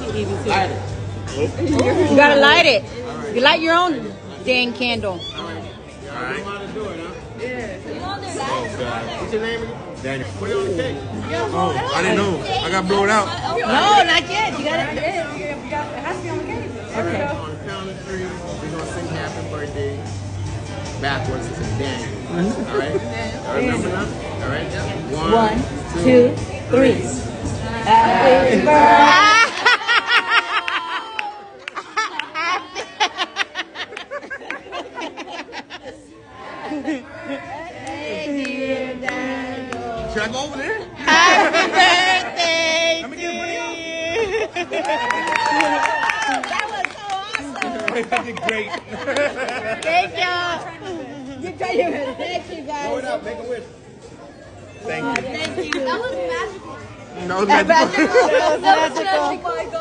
Light it. You gotta light it. You light your own dang candle. Alright. What's your name again? Daniel. Put it on the cake. Oh, I didn't know. I got blown out. No, not yet. You gotta. It has to be on the cake. Okay. On the count of three, we're gonna sing happy birthday backwards. It's a Daniel. All right? All right, remember now? All right? 1, 2, 3. Happy birthday. Should I go over there? Happy birthday Let me to get a you. That was so awesome. I did great. Thank you. You try your best. Thank you, guys. Blow it up, make a wish. Thank you. Thank you. That was magical. No, That was magical. That was magical. Oh my God.